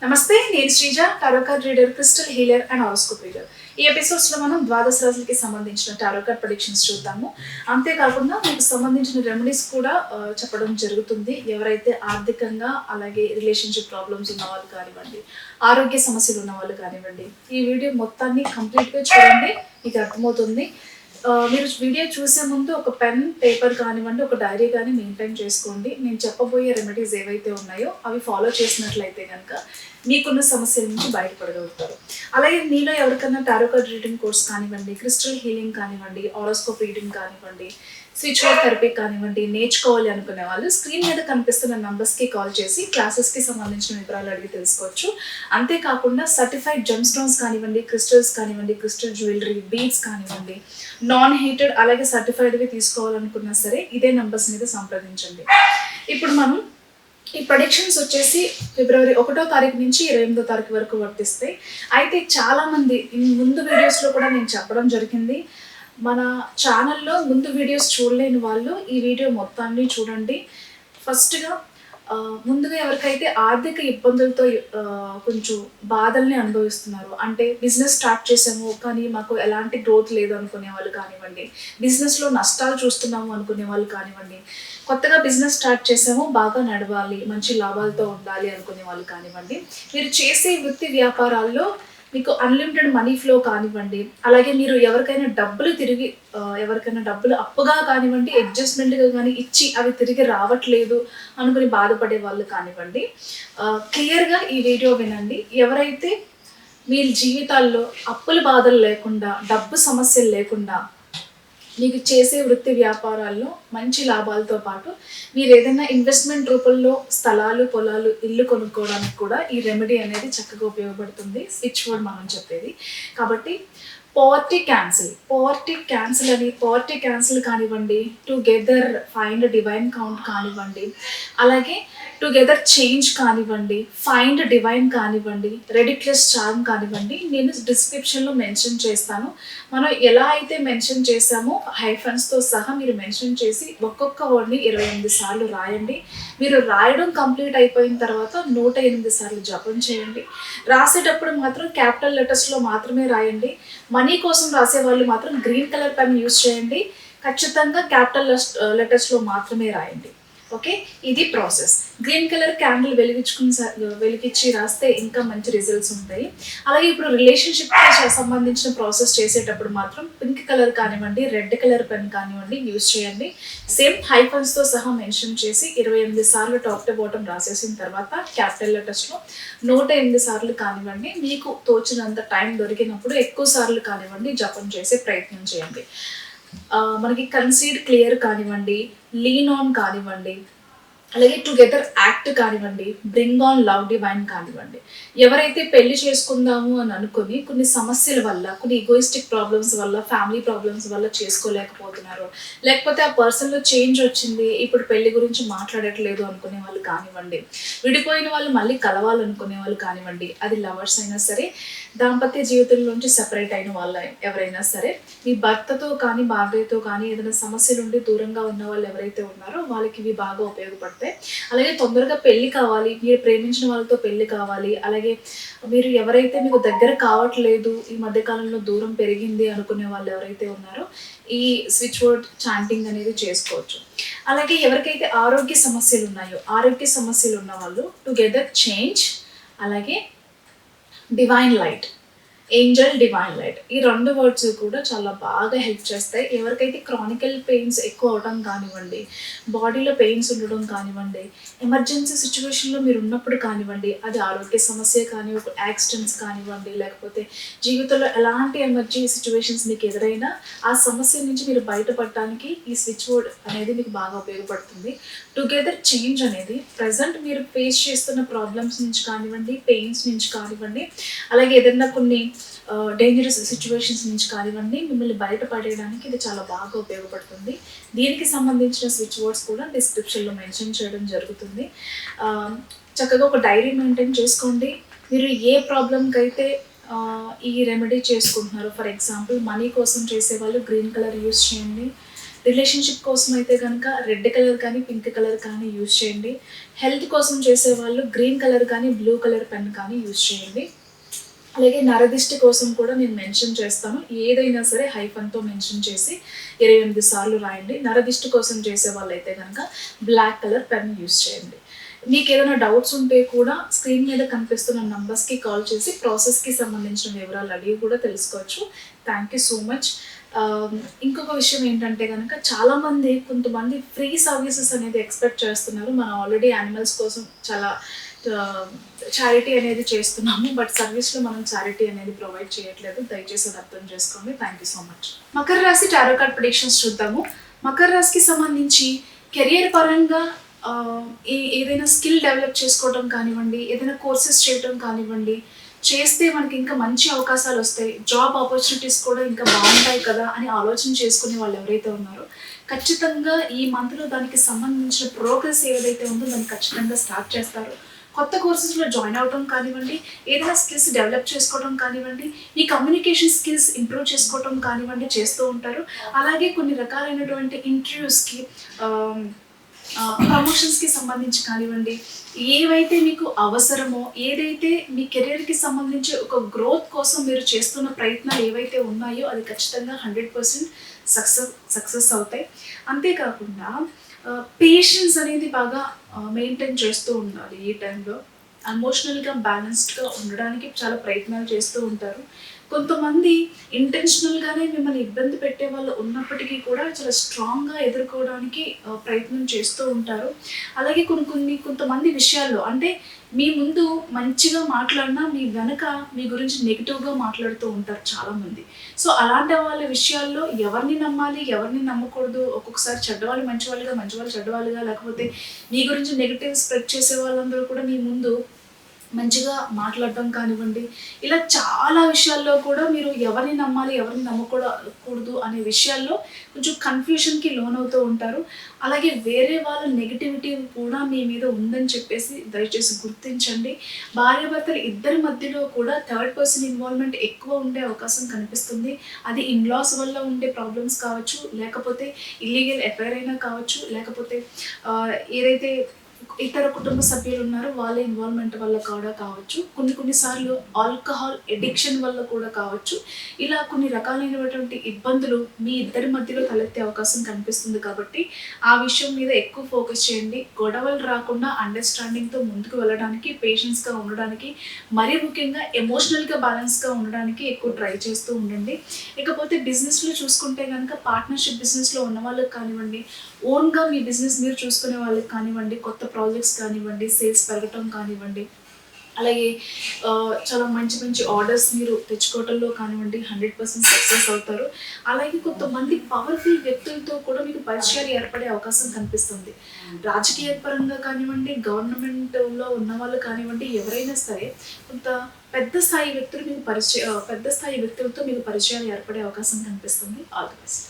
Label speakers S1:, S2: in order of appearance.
S1: నమస్తే, నేను Sreeja, tarot card reader, crystal healer and horoscope reader. ఈ ఎపిసోడ్స్లో మనం ద్వాదశ రాశులకి సంబంధించిన టారో కార్డ్ ప్రెడిక్షన్స్ చూద్దాము. అంతేకాకుండా మీకు సంబంధించిన రెమెడీస్ కూడా చెప్పడం జరుగుతుంది. ఎవరైతే ఆర్థికంగా అలాగే రిలేషన్షిప్ ప్రాబ్లమ్స్ ఉన్న వాళ్ళు కానివ్వండి, ఆరోగ్య సమస్యలు ఉన్న వాళ్ళు కానివ్వండి, ఈ వీడియో మొత్తాన్ని కంప్లీట్గా చూడండి, మీకు అర్థమవుతుంది. మీరు వీడియో చూసే ముందు ఒక పెన్ పేపర్ కానివ్వండి, ఒక డైరీ కానీ మెయింటైన్ చేసుకోండి. నేను చెప్పబోయే రెమెడీస్ ఏవైతే ఉన్నాయో అవి ఫాలో చేసినట్లయితే కనుక మీకున్న సమస్యల నుంచి బయటపడగలుగుతారు. అలాగే మీలో ఎవరికైనా టారో కార్డ్ రీడింగ్ కోర్స్ కానివ్వండి, క్రిస్టల్ హీలింగ్ కానివ్వండి, హారోస్కోప్ రీడింగ్ కానివ్వండి, స్విచ్ వర్డ్ థెరపీ కానివ్వండి నేర్చుకోవాలి అనుకునే వాళ్ళు స్క్రీన్ మీద కనిపిస్తున్న నంబర్స్కి కాల్ చేసి క్లాసెస్కి సంబంధించిన వివరాలు అడిగి తెలుసుకోవచ్చు. అంతేకాకుండా సర్టిఫైడ్ జెమ్ స్టోన్స్ కానివ్వండి, క్రిస్టల్స్ కానివ్వండి, క్రిస్టల్ జ్యువెలరీ, బీడ్స్ కానివ్వండి, నాన్ హీటెడ్ అలాగే సర్టిఫైడ్వి తీసుకోవాలనుకున్నా సరే ఇదే నంబర్స్ మీద సంప్రదించండి. ఇప్పుడు మనం ఈ ప్రొడిక్షన్స్ వచ్చేసి ఫిబ్రవరి 1వ తారీఖు నుంచి 28వ తారీఖు వరకు వర్తిస్తాయి. అయితే చాలామంది ముందు వీడియోస్లో కూడా నేను చెప్పడం జరిగింది, మన ఛానల్లో ముందు వీడియోస్ చూడలేని వాళ్ళు ఈ వీడియో మొత్తాన్ని చూడండి. ఫస్ట్గా ముందుగా ఎవరికైతే ఆర్థిక ఇబ్బందులతో కొంచెం బాధల్ని అనుభవిస్తున్నారు, అంటే బిజినెస్ స్టార్ట్ చేసాము కానీ మాకు ఎలాంటి గ్రోత్ లేదు అనుకునే వాళ్ళు కానివ్వండి, బిజినెస్లో నష్టాలు చూస్తున్నాము అనుకునే వాళ్ళు కానివ్వండి, కొత్తగా బిజినెస్ స్టార్ట్ చేసాము బాగా నడవాలి మంచి లాభాలతో ఉండాలి అనుకునే వాళ్ళు కానివ్వండి, మీరు చేసే వృత్తి వ్యాపారాల్లో మీకు అన్లిమిటెడ్ మనీ ఫ్లో కానివ్వండి, అలాగే మీరు ఎవరికైనా డబ్బులు అప్పుగా కానివ్వండి, అడ్జస్ట్మెంట్గా కానీ ఇచ్చి అవి తిరిగి రావట్లేదు అనుకుని బాధపడే వాళ్ళు కానివ్వండి, క్లియర్గా ఈ వీడియో వినండి. ఎవరైతే మీ జీవితాల్లో అప్పుల బాధలు లేకుండా, డబ్బు సమస్యలు లేకుండా, మీకు చేసే వృత్తి వ్యాపారాల్లో మంచి లాభాలతో పాటు మీరు ఏదైనా ఇన్వెస్ట్మెంట్ రూపంలో స్థలాలు, పొలాలు, ఇల్లు కొనుక్కోవడానికి కూడా ఈ రెమెడీ అనేది చక్కగా ఉపయోగపడుతుంది. స్విచ్ వర్డ్ మనం చెప్పేది కాబట్టి పావర్టీ క్యాన్సిల్ కానివ్వండి, టుగెదర్ ఫైండ్ డివైన్ కౌంట్ కానివ్వండి, అలాగే టుగెదర్ చేంజ్ కానివ్వండి, ఫైండ్ డివైన్ కానివ్వండి, రెడిక్లెస్ చార్మ్ కానివ్వండి, నేను డిస్క్రిప్షన్లో మెన్షన్ చేస్తాను. మనం ఎలా అయితే మెన్షన్ చేసామో హైఫన్స్తో సహా మీరు మెన్షన్ చేసి ఒక్కొక్క వర్డ్ని 28 సార్లు రాయండి. మీరు రాయడం కంప్లీట్ అయిపోయిన తర్వాత 108 సార్లు జపం చేయండి. రాసేటప్పుడు మాత్రం క్యాపిటల్ లెటర్స్లో మాత్రమే రాయండి. మనీ కోసం రాసే వాళ్ళు మాత్రం గ్రీన్ కలర్ పెన్ యూజ్ చేయండి. ఖచ్చితంగా క్యాపిటల్ లెటర్స్లో మాత్రమే రాయండి. ఓకే, ఇది ప్రాసెస్. గ్రీన్ కలర్ క్యాండిల్ వెలిగించి రాస్తే ఇంకా మంచి రిజల్ట్స్ ఉంటాయి. అలాగే ఇప్పుడు రిలేషన్షిప్కి సంబంధించిన ప్రాసెస్ చేసేటప్పుడు మాత్రం పింక్ కలర్ కానివ్వండి, రెడ్ కలర్ పెన్ కానివ్వండి యూజ్ చేయండి. సేమ్ హైఫన్స్తో సహా మెన్షన్ చేసి 28 సార్లు టాప్ టు బాటమ్ రాసేసిన తర్వాత క్యాపిటల్ లెటర్స్లో 108 సార్లు కానివ్వండి, మీకు తోచినంత టైం దొరికినప్పుడు ఎక్కువ సార్లు కానివ్వండి జపం చేసే ప్రయత్నం చేయండి. మనకి కన్సీడ్ క్లియర్ కానివ్వండి, లీన్ ఆన్ కానివ్వండి, అలాగే టుగెదర్ యాక్ట్ కానివ్వండి, బ్రింగ్ ఆన్ లవ్ డివైన్ కానివ్వండి. ఎవరైతే పెళ్లి చేసుకుందాము అని అనుకుని కొన్ని సమస్యల వల్ల, కొన్ని ఈగోయిస్టిక్ ప్రాబ్లమ్స్ వల్ల, ఫ్యామిలీ ప్రాబ్లమ్స్ వల్ల చేసుకోలేకపోతున్నారు, లేకపోతే ఆ పర్సన్లో చేంజ్ వచ్చింది ఇప్పుడు పెళ్లి గురించి మాట్లాడట్లేదు అనుకునే వాళ్ళు కానివ్వండి, విడిపోయిన వాళ్ళు మళ్ళీ కలవాలనుకునే వాళ్ళు కానివ్వండి, అది లవర్స్ అయినా సరే, దాంపత్య జీవితంలోంచి సెపరేట్ అయిన వాళ్ళు ఎవరైనా సరే, మీ భర్తతో కానీ భార్యతో కానీ ఏదైనా సమస్యలు ఉండి దూరంగా ఉన్న వాళ్ళు ఎవరైతే ఉన్నారో వాళ్ళకి ఇవి బాగా ఉపయోగపడతాయి. అలాగే తొందరగా పెళ్లి కావాలి, మీరు ప్రేమించిన వాళ్ళతో పెళ్లి కావాలి, అలాగే మీరు ఎవరైతే మీకు దగ్గర కావట్లేదు, ఈ మధ్యకాలంలో దూరం పెరిగింది అనుకునే వాళ్ళు ఎవరైతే ఉన్నారో ఈ స్విచ్ వర్డ్ చాంటింగ్ అనేది చేసుకోవచ్చు. అలాగే ఎవరికైతే ఆరోగ్య సమస్యలు ఉన్న వాళ్ళు టుగెదర్ చేంజ్, అలాగే divine light, Angel divine light, ఈ 2 వర్డ్స్ కూడా చాలా బాగా హెల్ప్ చేస్తాయి. ఎవరికైతే క్రానికల్ పెయిన్స్ ఎక్కువ అవడం కానివ్వండి, బాడీలో పెయిన్స్ ఉండడం కానివ్వండి, ఎమర్జెన్సీ సిచ్యువేషన్లో మీరు ఉన్నప్పుడు కానివ్వండి, అది ఆరోగ్య సమస్య కానీ, ఒక యాక్సిడెంట్స్ కానివ్వండి, లేకపోతే జీవితంలో ఎలాంటి ఎమర్జెన్సీ సిచ్యువేషన్స్ మీకు ఎదురైనా ఆ సమస్య నుంచి మీరు బయటపడటానికి ఈ స్విచ్ వర్డ్ అనేది మీకు బాగా ఉపయోగపడుతుంది. టుగెదర్ చేంజ్ అనేది ప్రజెంట్ మీరు ఫేస్ చేస్తున్న ప్రాబ్లమ్స్ నుంచి కానివ్వండి, పెయిన్స్ నుంచి కానివ్వండి, అలాగే ఏదైనా కొన్ని డేంజరస్ సిచ్యువేషన్స్ నుంచి కానివ్వండి మిమ్మల్ని బయటపడేయడానికి ఇది చాలా బాగా ఉపయోగపడుతుంది. దీనికి సంబంధించిన స్విచ్ వర్డ్స్ కూడా డిస్క్రిప్షన్లో మెన్షన్ చేయడం జరుగుతుంది. చక్కగా ఒక డైరీ మెయింటైన్ చేసుకోండి. మీరు ఏ ప్రాబ్లంకి అయితే ఈ రెమెడీ చేసుకుంటున్నారు, ఫర్ ఎగ్జాంపుల్ మనీ కోసం చేసే వాళ్ళు గ్రీన్ కలర్ యూస్ చేయండి, రిలేషన్షిప్ కోసం అయితే కనుక రెడ్ కలర్ కానీ పింక్ కలర్ కానీ యూజ్ చేయండి. హెల్త్ కోసం చేసేవాళ్ళు గ్రీన్ కలర్ కానీ బ్లూ కలర్ పెన్ కానీ యూజ్ చేయండి. అలాగే నరదిష్టి కోసం కూడా నేను మెన్షన్ చేస్తాను. ఏదైనా సరే హైఫన్తో మెన్షన్ చేసి 28 సార్లు రాయండి. నరదిష్టి కోసం చేసే వాళ్ళైతే కనుక బ్లాక్ కలర్ పెన్ యూజ్ చేయండి. మీకు ఏదైనా డౌట్స్ ఉంటే కూడా స్క్రీన్ మీద కనిపిస్తున్న నంబర్స్కి కాల్ చేసి ప్రాసెస్కి సంబంధించిన వివరాలు అడిగి కూడా తెలుసుకోవచ్చు. Thank you so much. ఇంకొక విషయం ఏంటంటే కనుక చాలామంది కొంతమంది ఫ్రీ సర్వీసెస్ అనేది ఎక్స్పెక్ట్ చేస్తున్నారు. మనం ఆల్రెడీ యానిమల్స్ కోసం చాలా చారిటీ అనేది చేస్తున్నాము, బట్ సర్వీస్లో మనం చారిటీ అనేది ప్రొవైడ్ చేయట్లేదు. దయచేసి అది అర్థం చేసుకోండి. Thank you so much. Makar రాశి టారో కార్డ్ ప్రెడిక్షన్స్ చూద్దాము. మకర రాశికి సంబంధించి కెరియర్ పరంగా ఏదైనా స్కిల్ డెవలప్ చేసుకోవడం కానివ్వండి, ఏదైనా కోర్సెస్ చేయడం కానివ్వండి, చేస్తే మనకి ఇంకా మంచి అవకాశాలు వస్తాయి, జాబ్ ఆపర్చునిటీస్ కూడా ఇంకా బాగుంటాయి కదా అని ఆలోచన చేసుకునే వాళ్ళు ఎవరైతే ఉన్నారో ఖచ్చితంగా ఈ మంత్లో దానికి సంబంధించిన ప్రోగ్రెస్ ఏదైతే ఉందో దాన్ని ఖచ్చితంగా స్టార్ట్ చేస్తారు. కొత్త కోర్సెస్లో జాయిన్ అవడం కానివ్వండి, ఏదైనా స్కిల్స్ డెవలప్ చేసుకోవడం కానివ్వండి, ఈ కమ్యూనికేషన్ స్కిల్స్ ఇంప్రూవ్ చేసుకోవడం కానివ్వండి చేస్తూ ఉంటారు. అలాగే కొన్ని రకాలైనటువంటి ఇంటర్వ్యూస్కి, ప్రమోషన్స్కి సంబంధించి కానివ్వండి, ఏవైతే మీకు అవసరమో, ఏదైతే మీ కెరీర్కి సంబంధించి ఒక గ్రోత్ కోసం మీరు చేస్తున్న ప్రయత్నాలు ఏవైతే ఉన్నాయో అది ఖచ్చితంగా 100% సక్సెస్ అవుతాయి. అంతేకాకుండా పేషెన్స్ అనేది బాగా మెయింటైన్ చేస్తూ ఉండాలి. ఈ టైంలో ఎమోషనల్గా బ్యాలెన్స్డ్గా ఉండడానికి చాలా ప్రయత్నాలు చేస్తూ ఉంటారు. కొంతమంది ఇంటెన్షనల్గానే మిమ్మల్ని ఇబ్బంది పెట్టే వాళ్ళు ఉన్నప్పటికీ కూడా చాలా స్ట్రాంగ్గా ఎదుర్కోవడానికి ప్రయత్నం చేస్తూ ఉంటారు. అలాగే కొంతమంది విషయాల్లో అంటే మీ ముందు మంచిగా మాట్లాడినా మీ వెనక మీ గురించి నెగిటివ్గా మాట్లాడుతూ ఉంటారు చాలామంది. సో అలాంటి వాళ్ళ విషయాల్లో ఎవరిని నమ్మాలి, ఎవరిని నమ్మకూడదు, ఒక్కొక్కసారి చెడ్డవాళ్ళు మంచివాళ్ళుగా, మంచివాళ్ళు చెడ్డవాళ్ళుగా, లేకపోతే మీ గురించి నెగిటివ్ స్ప్రెడ్ చేసే వాళ్ళందరూ కూడా మీ ముందు మంచిగా మాట్లాడటం కానివ్వండి, ఇలా చాలా విషయాల్లో కూడా మీరు ఎవరిని నమ్మాలి, ఎవరిని నమ్మకూడదు అనే విషయాల్లో కొంచెం కన్ఫ్యూషన్కి లోనవుతూ ఉంటారు. అలాగే వేరే వాళ్ళ నెగిటివిటీ కూడా మీ మీద ఉందని చెప్పేసి దయచేసి గుర్తించండి. భార్యాభర్తలు ఇద్దరి మధ్యలో కూడా థర్డ్ పర్సన్ ఇన్వాల్వ్మెంట్ ఎక్కువ ఉండే అవకాశం కనిపిస్తుంది. అది ఇన్లాస్ వల్ల ఉండే ప్రాబ్లమ్స్ కావచ్చు, లేకపోతే ఇల్లీగల్ ఎఫైర్ అయినా కావచ్చు, లేకపోతే ఏదైతే ఇతర కుటుంబ సభ్యులు ఉన్నారో వాళ్ళ ఇన్వాల్వ్మెంట్ వల్ల కూడా కావచ్చు, కొన్నిసార్లు ఆల్కహాల్ ఎడిక్షన్ వల్ల కూడా కావచ్చు. ఇలా కొన్ని రకాలైనటువంటి ఇబ్బందులు మీ ఇద్దరి మధ్యలో తలెత్తే అవకాశం కనిపిస్తుంది. కాబట్టి ఆ విషయం మీద ఎక్కువ ఫోకస్ చేయండి. గొడవలు రాకుండా అండర్స్టాండింగ్తో ముందుకు వెళ్ళడానికి, పేషెన్స్గా ఉండడానికి, మరీ ముఖ్యంగా ఎమోషనల్గా బ్యాలెన్స్గా ఉండడానికి ఎక్కువ ట్రై చేస్తూ ఉండండి. ఇకపోతే బిజినెస్లో చూసుకుంటే కనుక పార్ట్నర్షిప్ బిజినెస్లో ఉన్న వాళ్ళకి కానివ్వండి, ఓన్గా మీ బిజినెస్ మీరు చూసుకునే వాళ్ళకి కానివ్వండి, కొత్త ప్రాజెక్ట్స్ కానివ్వండి, సేల్స్ పెరగటం కానివ్వండి, అలాగే చాలా మంచి ఆర్డర్స్ మీరు తెచ్చుకోవటంలో కానివ్వండి 100% సక్సెస్ అవుతారు. అలాగే కొంతమంది పవర్ఫుల్ వ్యక్తులతో కూడా మీకు పరిచయాలు ఏర్పడే అవకాశం కనిపిస్తుంది. రాజకీయ పరంగా కానివ్వండి, గవర్నమెంట్లో ఉన్న వాళ్ళు కానివ్వండి, ఎవరైనా సరే కొంత పెద్ద స్థాయి వ్యక్తులతో మీకు పరిచయాలు ఏర్పడే అవకాశం కనిపిస్తుంది. All the best.